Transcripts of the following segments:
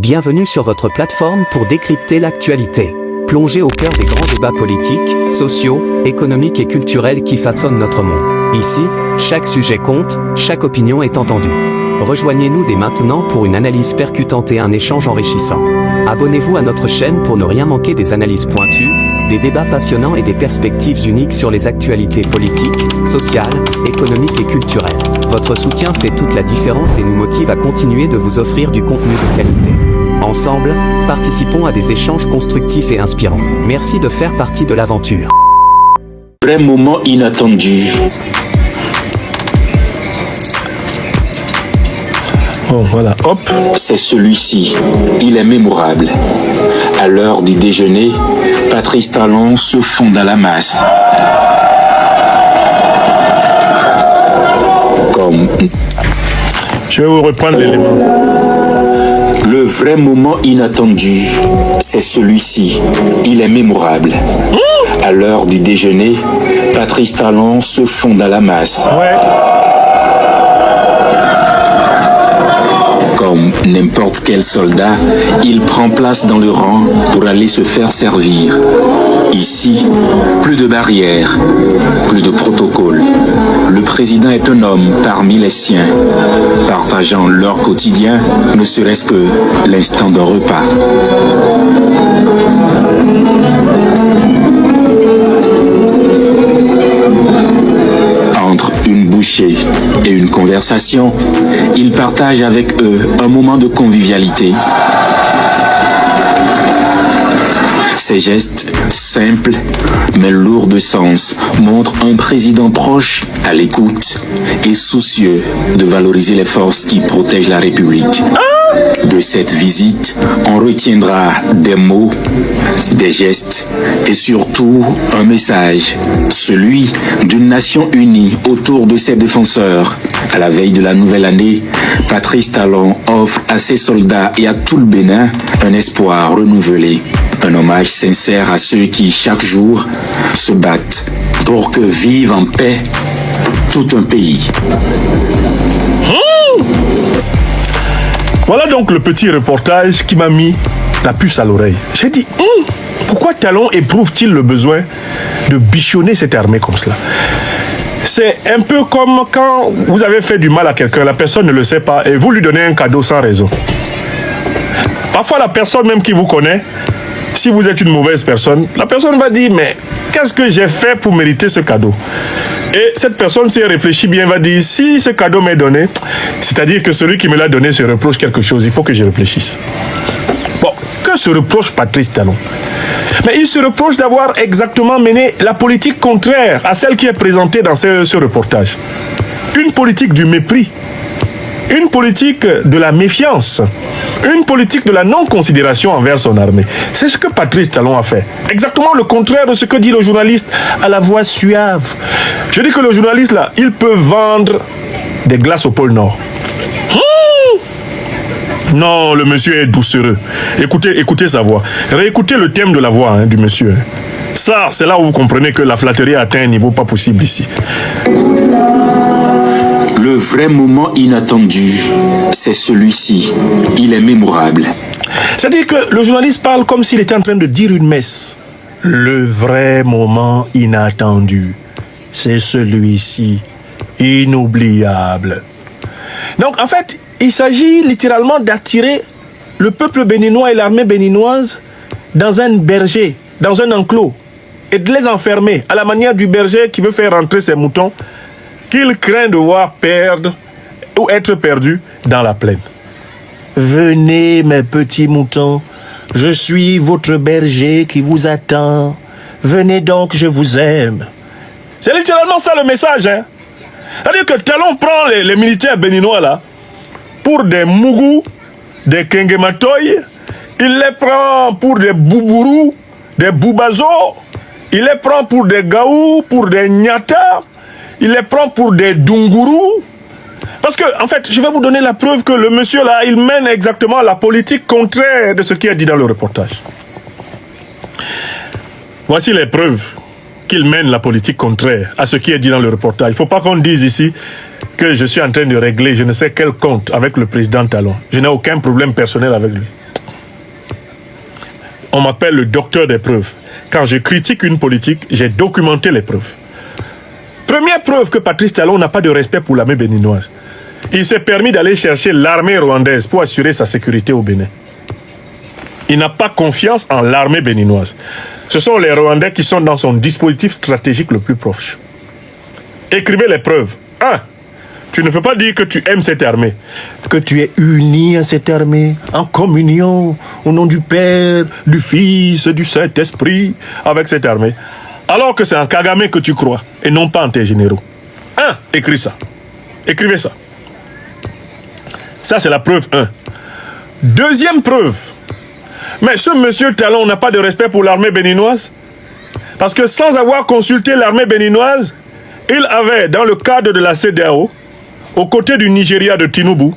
Bienvenue sur votre plateforme pour décrypter l'actualité. Plongez au cœur des grands débats politiques, sociaux, économiques et culturels qui façonnent notre monde. Ici, chaque sujet compte, chaque opinion est entendue. Rejoignez-nous dès maintenant pour une analyse percutante et un échange enrichissant. Abonnez-vous à notre chaîne pour ne rien manquer des analyses pointues, des débats passionnants et des perspectives uniques sur les actualités politiques, sociales, économiques et culturelles. Votre soutien fait toute la différence et nous motive à continuer de vous offrir du contenu de qualité. Ensemble, participons à des échanges constructifs et inspirants. Merci de faire partie de l'aventure. Vrai moment inattendu. Bon, voilà, hop. C'est celui-ci. Il est mémorable. À l'heure du déjeuner, Patrice Talon se fond dans la masse. Comme... Je vais vous reprendre l'élément. Le vrai moment inattendu, c'est celui-ci. Il est mémorable. À l'heure du déjeuner, Patrice Talon se fond dans la masse. Ouais. Comme n'importe quel soldat, il prend place dans le rang pour aller se faire servir. Ici, plus de barrières, plus de protocoles. Le président est un homme parmi les siens, partageant leur quotidien, ne serait-ce que l'instant d'un repas. Entre une bouchée et une conversation, il partage avec eux un moment de convivialité. Ces gestes, simples mais lourds de sens, montrent un président proche, à l'écoute et soucieux de valoriser les forces qui protègent la République. De cette visite, on retiendra des mots, des gestes et surtout un message, celui d'une nation unie autour de ses défenseurs. À la veille de la nouvelle année, Patrice Talon offre à ses soldats et à tout le Bénin un espoir renouvelé, un hommage sincère à ceux qui, chaque jour, se battent pour que vive en paix tout un pays. Voilà donc le petit reportage qui m'a mis la puce à l'oreille. J'ai dit, pourquoi Talon éprouve-t-il le besoin de bichonner cette armée comme cela? C'est un peu comme quand vous avez fait du mal à quelqu'un, la personne ne le sait pas et vous lui donnez un cadeau sans raison. Parfois la personne même qui vous connaît, si vous êtes une mauvaise personne, la personne va dire, mais qu'est-ce que j'ai fait pour mériter ce cadeau? Et cette personne, si elle réfléchit bien, va dire, si ce cadeau m'est donné, c'est-à-dire que celui qui me l'a donné se reproche quelque chose, il faut que je réfléchisse. Bon, que se reproche Patrice Talon? Mais il se reproche d'avoir exactement mené la politique contraire à celle qui est présentée dans ce reportage. Une politique du mépris, une politique de la méfiance, une politique de la non-considération envers son armée. C'est ce que Patrice Talon a fait. Exactement le contraire de ce que dit le journaliste à la voix suave. Je dis que le journaliste, là, il peut vendre des glaces au pôle Nord. Non, le monsieur est doucereux. Écoutez sa voix. Réécoutez le thème de la voix du monsieur. Ça, c'est là où vous comprenez que la flatterie a atteint un niveau pas possible ici. Le vrai moment inattendu, c'est celui-ci. Il est mémorable. C'est-à-dire que le journaliste parle comme s'il était en train de dire une messe. Le vrai moment inattendu, c'est celui-ci. Inoubliable. Donc, en fait, il s'agit littéralement d'attirer le peuple béninois et l'armée béninoise dans un berger, dans un enclos, et de les enfermer à la manière du berger qui veut faire rentrer ses moutons qu'il craint de voir perdre ou être perdu dans la plaine. Venez, mes petits moutons, je suis votre berger qui vous attend. Venez donc, je vous aime. C'est littéralement ça le message. C'est-à-dire que Talon prend les militaires béninois là pour des mougous, des kengematoy, il les prend pour des boubourous, des boubazos, il les prend pour des gaou, pour des nyata, il les prend pour des dungourous. Parce que, en fait, je vais vous donner la preuve que le monsieur là, il mène exactement la politique contraire de ce qui est dit dans le reportage. Voici les preuves qu'il mène la politique contraire à ce qui est dit dans le reportage. Il ne faut pas qu'on dise ici que je suis en train de régler je ne sais quel compte avec le président Talon. Je n'ai aucun problème personnel avec lui. On m'appelle le docteur des preuves. Quand je critique une politique, j'ai documenté les preuves. Première preuve que Patrice Talon n'a pas de respect pour l'armée béninoise. Il s'est permis d'aller chercher l'armée rwandaise pour assurer sa sécurité au Bénin. Il n'a pas confiance en l'armée béninoise. Ce sont les Rwandais qui sont dans son dispositif stratégique le plus proche. Écrivez les preuves. 1. Tu ne peux pas dire que tu aimes cette armée, que tu es uni à cette armée, en communion, au nom du Père, du Fils, du Saint-Esprit, avec cette armée, alors que c'est en Kagame que tu crois, et non pas en tes généraux. 1. Écris ça. Écrivez ça. Ça, c'est la preuve 1. Deuxième preuve. Mais ce monsieur Talon n'a pas de respect pour l'armée béninoise, parce que sans avoir consulté l'armée béninoise, il avait, dans le cadre de la CEDEAO, aux côtés du Nigeria de Tinubu,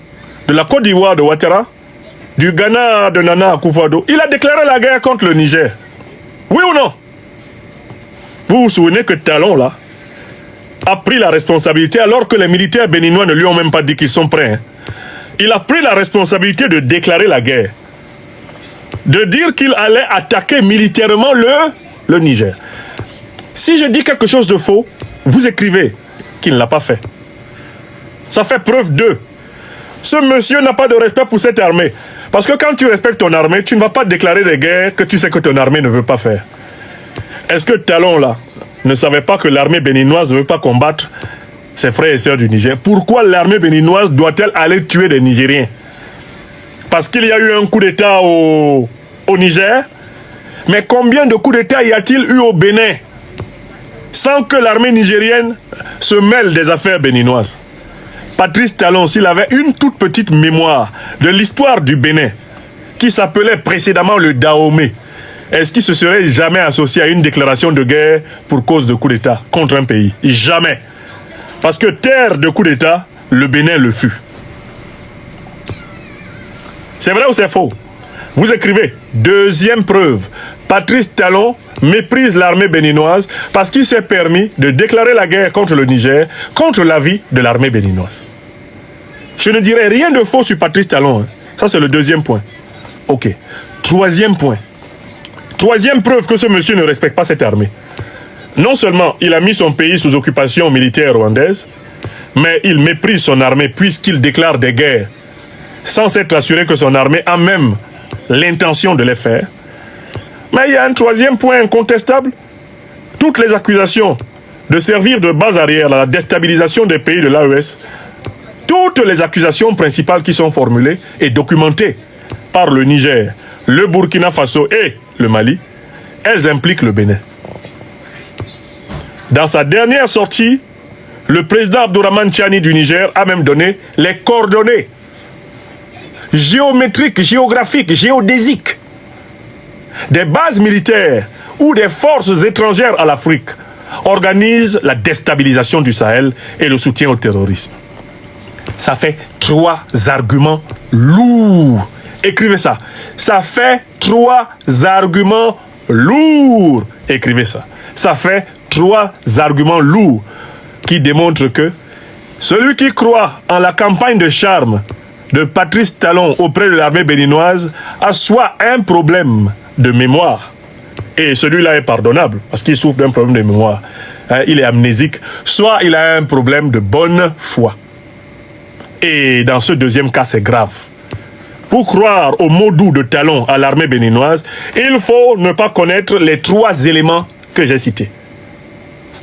de la Côte d'Ivoire de Ouattara, du Ghana de Nana Akufo-Addo, il a déclaré la guerre contre le Niger. Oui ou non? Vous vous souvenez que Talon, là, a pris la responsabilité, alors que les militaires béninois ne lui ont même pas dit qu'ils sont prêts. Il a pris la responsabilité de déclarer la guerre. De dire qu'il allait attaquer militairement le Niger. Si je dis quelque chose de faux, vous écrivez qu'il ne l'a pas fait. Ça fait preuve 2. Ce monsieur n'a pas de respect pour cette armée. Parce que quand tu respectes ton armée, tu ne vas pas déclarer des guerres que tu sais que ton armée ne veut pas faire. Est-ce que Talon, là, ne savait pas que l'armée béninoise ne veut pas combattre ses frères et sœurs du Niger? Pourquoi l'armée béninoise doit-elle aller tuer des Nigériens? Parce qu'il y a eu un coup d'État au Niger? Mais combien de coups d'État y a-t-il eu au Bénin sans que l'armée nigérienne se mêle des affaires béninoises? Patrice Talon, s'il avait une toute petite mémoire de l'histoire du Bénin, qui s'appelait précédemment le Dahomey, est-ce qu'il se serait jamais associé à une déclaration de guerre pour cause de coup d'État contre un pays? Jamais. Parce que terre de coup d'État, le Bénin le fut. C'est vrai ou c'est faux? Vous écrivez. Deuxième preuve. Patrice Talon méprise l'armée béninoise parce qu'il s'est permis de déclarer la guerre contre le Niger, contre l'avis de l'armée béninoise. Je ne dirai rien de faux sur Patrice Talon. Hein. Ça, c'est le deuxième point. Ok. Troisième point. Troisième preuve que ce monsieur ne respecte pas cette armée. Non seulement il a mis son pays sous occupation militaire rwandaise, mais il méprise son armée puisqu'il déclare des guerres sans s'être assuré que son armée a même l'intention de les faire. Mais il y a un troisième point incontestable. Toutes les accusations de servir de base arrière à la déstabilisation des pays de l'AES, toutes les accusations principales qui sont formulées et documentées par le Niger, le Burkina Faso et le Mali, elles impliquent le Bénin. Dans sa dernière sortie, le président Abdourahmane Tchani du Niger a même donné les coordonnées géométriques, géographiques, géodésiques des bases militaires ou des forces étrangères à l'Afrique organisent la déstabilisation du Sahel et le soutien au terrorisme. Ça fait 3 arguments lourds. Écrivez ça. Ça fait 3 arguments lourds. Écrivez ça. Ça fait 3 arguments lourds qui démontrent que celui qui croit en la campagne de charme de Patrice Talon auprès de l'armée béninoise a soit un problème de mémoire, et celui-là est pardonnable parce qu'il souffre d'un problème de mémoire, il est amnésique, soit il a un problème de bonne foi. Et dans ce deuxième cas, c'est grave. Pour croire au mot doux de Talon à l'armée béninoise, il faut ne pas connaître les 3 éléments que j'ai cités.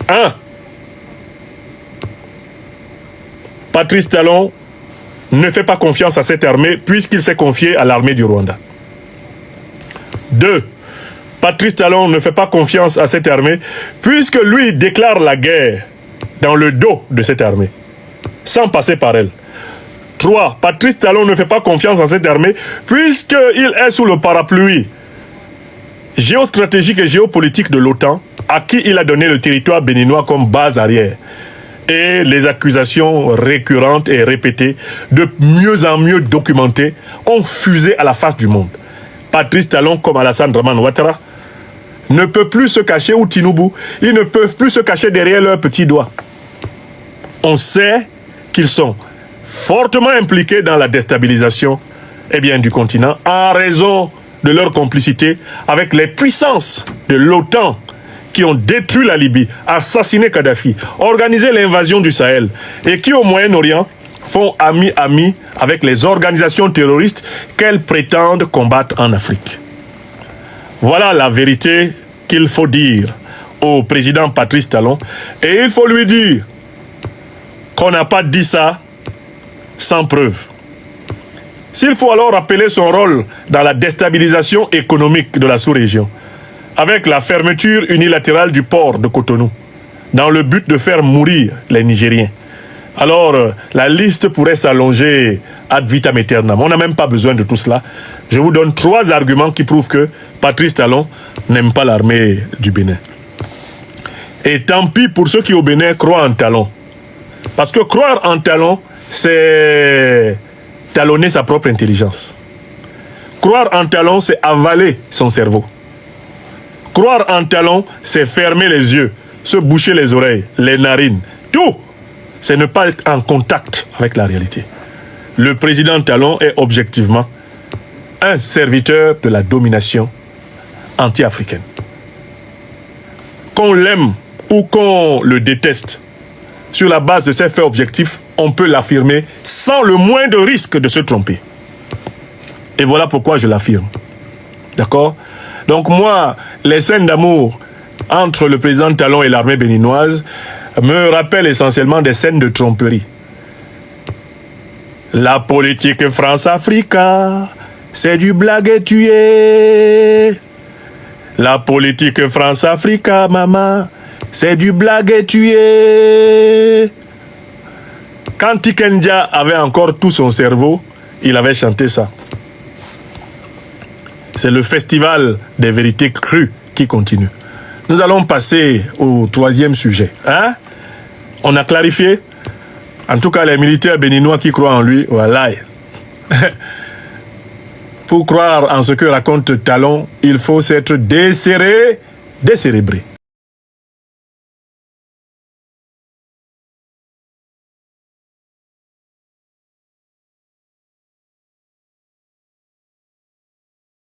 1. Patrice Talon ne fait pas confiance à cette armée puisqu'il s'est confié à l'armée du Rwanda. 2. Patrice Talon ne fait pas confiance à cette armée puisque lui déclare la guerre dans le dos de cette armée, sans passer par elle. 3. Patrice Talon ne fait pas confiance à cette armée puisqu'il est sous le parapluie géostratégique et géopolitique de l'OTAN, à qui il a donné le territoire béninois comme base arrière. Et les accusations récurrentes et répétées, de mieux en mieux documentées, ont fusé à la face du monde. Patrice Talon, comme Alassane Dramane Ouattara, ne peut plus se cacher, ou Tinubu, ils ne peuvent plus se cacher derrière leurs petits doigts. On sait qu'ils sont fortement impliqués dans la déstabilisation du continent en raison de leur complicité avec les puissances de l'OTAN qui ont détruit la Libye, assassiné Kadhafi, organisé l'invasion du Sahel et qui au Moyen-Orient font ami-ami avec les organisations terroristes qu'elles prétendent combattre en Afrique. Voilà la vérité qu'il faut dire au président Patrice Talon et il faut lui dire qu'on n'a pas dit ça sans preuve. S'il faut alors rappeler son rôle dans la déstabilisation économique de la sous-région, avec la fermeture unilatérale du port de Cotonou, dans le but de faire mourir les Nigériens, alors la liste pourrait s'allonger ad vitam aeternam. On n'a même pas besoin de tout cela. Je vous donne 3 arguments qui prouvent que Patrice Talon n'aime pas l'armée du Bénin. Et tant pis pour ceux qui au Bénin croient en Talon. Parce que croire en Talon, c'est talonner sa propre intelligence. Croire en Talon, c'est avaler son cerveau. Croire en Talon, c'est fermer les yeux, se boucher les oreilles, les narines. Tout, c'est ne pas être en contact avec la réalité. Le président Talon est objectivement un serviteur de la domination anti-africaine. Qu'on l'aime ou qu'on le déteste, sur la base de ces faits objectifs, on peut l'affirmer sans le moindre risque de se tromper. Et voilà pourquoi je l'affirme. D'accord ? Donc moi, les scènes d'amour entre le président Talon et l'armée béninoise me rappellent essentiellement des scènes de tromperie. La politique France-Africa, c'est du blague et tuer. La politique France-Africa, maman, c'est du blague et tuer. Quand Tikenja avait encore tout son cerveau, il avait chanté ça. C'est le festival des vérités crues qui continue. Nous allons passer au 3e sujet. Hein? On a clarifié? En tout cas, les militaires béninois qui croient en lui, voilà. Pour croire en ce que raconte Talon, il faut s'être décérébré.